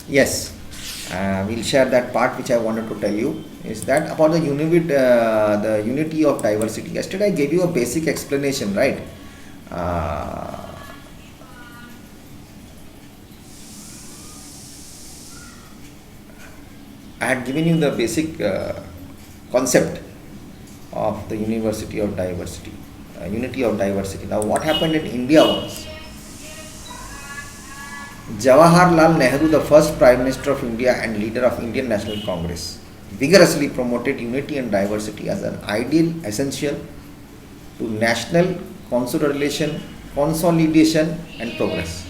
Yes, we'll share that part which I wanted to tell you is that about the unity of diversity. Yesterday I gave you a basic explanation, right? Uh, I had given you the basic concept of the University of Diversity, Unity of Diversity. Now, what happened in India was Jawaharlal Nehru, the first Prime Minister of India and leader of Indian National Congress, vigorously promoted unity and diversity as an ideal essential to national consolidation and progress.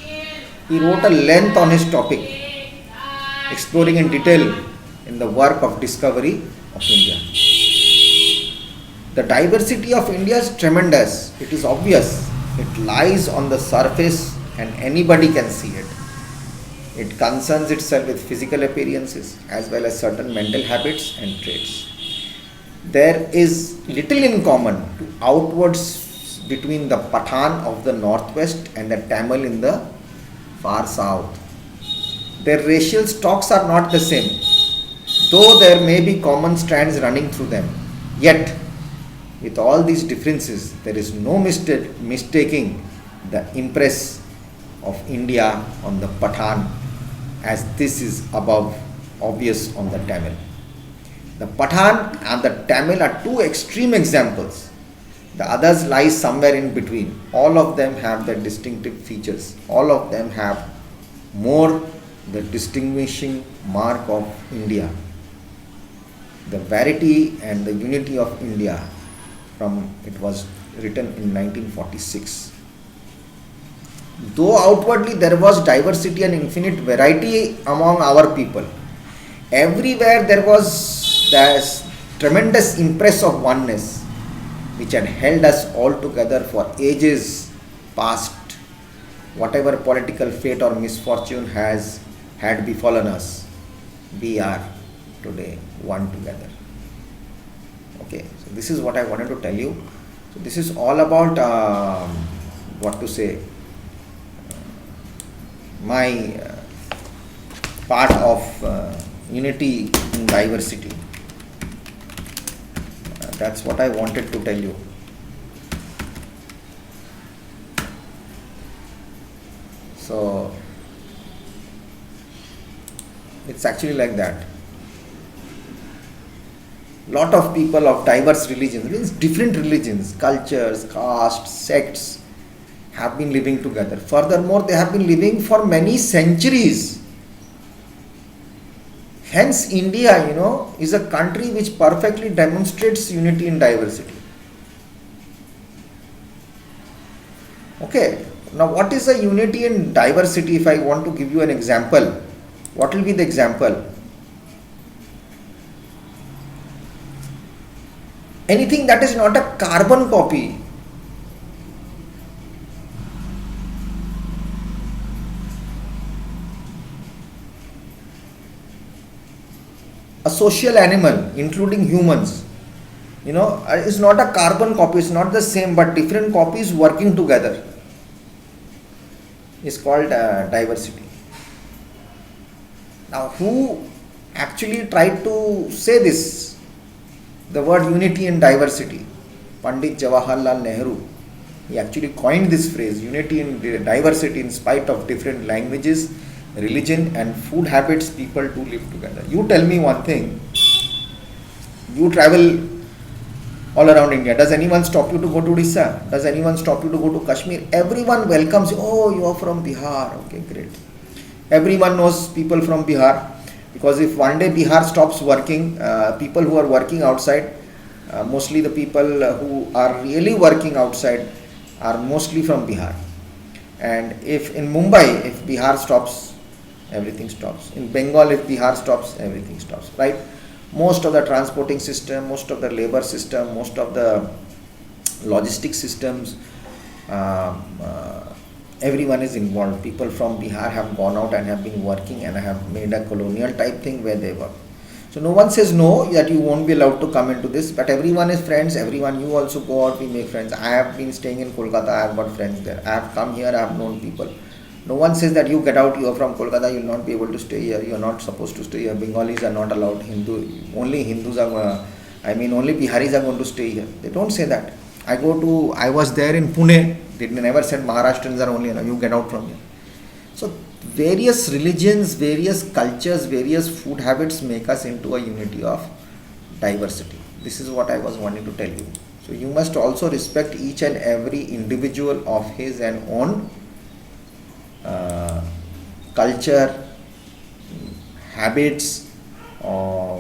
He wrote a length on his topic, exploring in detail in the work of discovery of India. The diversity of India is tremendous. It is obvious. It lies on the surface and anybody can see it. It concerns itself with physical appearances as well as certain mental habits and traits. There is little in common to outwards between the Pathan of the northwest and the Tamil in the far south. Their racial stocks are not the same, though there may be common strands running through them. Yet, with all these differences, there is no mistaking the impress of India on the Pathan, as this is above obvious on the Tamil. The Pathan and the Tamil are two extreme examples. The others lie somewhere in between. All of them have their distinctive features. All of them have more the distinguishing mark of India. The variety and the unity of India from it was written in 1946. Though outwardly there was diversity and infinite variety among our people, everywhere there was this tremendous impress of oneness which had held us all together for ages past. Whatever political fate or misfortune has had befallen us, we are today one together. Okay, so this is what I wanted to tell you. So this is all about what to say, my part of unity in diversity. That's what I wanted to tell you. So it's actually like that. Lot of people of diverse religions, means different religions, cultures, castes, sects, have been living together. Furthermore, they have been living for many centuries. Hence, India, is a country which perfectly demonstrates unity in diversity. Okay, now what is a unity in diversity? If I want to give you an example, what will be the example? Anything that is not a carbon copy. A social animal, including humans, is not a carbon copy, it's not the same, but different copies working together is called diversity. Now, who actually tried to say this? The word unity and diversity. Pandit Jawaharlal Nehru, he actually coined this phrase, unity and diversity, in spite of different languages, religion and food habits, people to live together. You tell me one thing, you travel all around India, does anyone stop you to go to Odisha? Does anyone stop you to go to Kashmir? Everyone welcomes you. Oh, you are from Bihar, okay, great. Everyone knows people from Bihar, because if one day Bihar stops working, people who are working outside, mostly the people who are really working outside are mostly from Bihar. And if in Mumbai, if Bihar stops, everything stops. In Bengal, if Bihar stops, everything stops, right? Most of the transporting system, most of the labor system, most of the logistic systems, everyone is involved. People from Bihar have gone out and have been working and have made a colonial type thing where they work. So no one says no, that you won't be allowed to come into this, but everyone is friends, everyone, you also go out, we make friends. I have been staying in Kolkata, I have got friends there. I have come here, I have known people No one says that you get out, you are from Kolkata, you will not be able to stay here, you are not supposed to stay here. Bengalis are not allowed, only Hindus are, only Biharis are going to stay here. They don't say that. I was there in Pune, they never said Maharashtrians are only, you get out from here. So, various religions, various cultures, various food habits make us into a unity of diversity. This is what I was wanting to tell you. So, you must also respect each and every individual of his and own culture, habits, or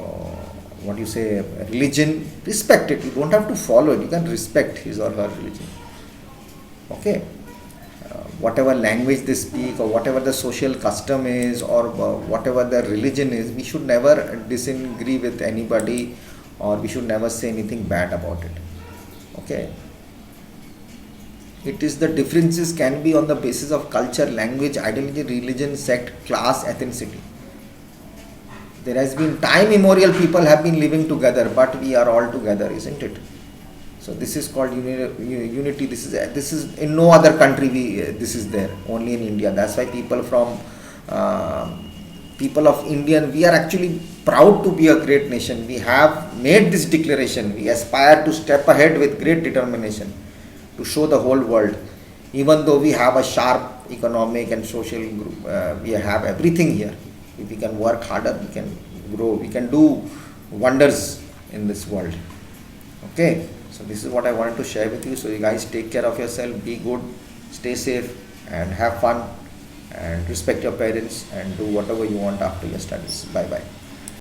what you say, religion. Respect it. You don't have to follow it. You can respect his or her religion. Okay. Whatever language they speak, or whatever the social custom is, or whatever the religion is, we should never disagree with anybody, or we should never say anything bad about it. Okay. It is the differences can be on the basis of culture, language, ideology, religion, sect, class, ethnicity. There has been time immemorial, people have been living together, but we are all together, isn't it? So this is called unity. This is in no other country. This is there only in India. That's why people of Indian, we are actually proud to be a great nation. We have made this declaration. We aspire to step ahead with great determination to show the whole world. Even though we have a sharp economic and social group, we have everything here. If we can work harder, we can grow. We can do wonders in this world. Okay. So this is what I wanted to share with you. So you guys take care of yourself, be good, stay safe, and have fun, and respect your parents, and do whatever you want after your studies. Bye bye.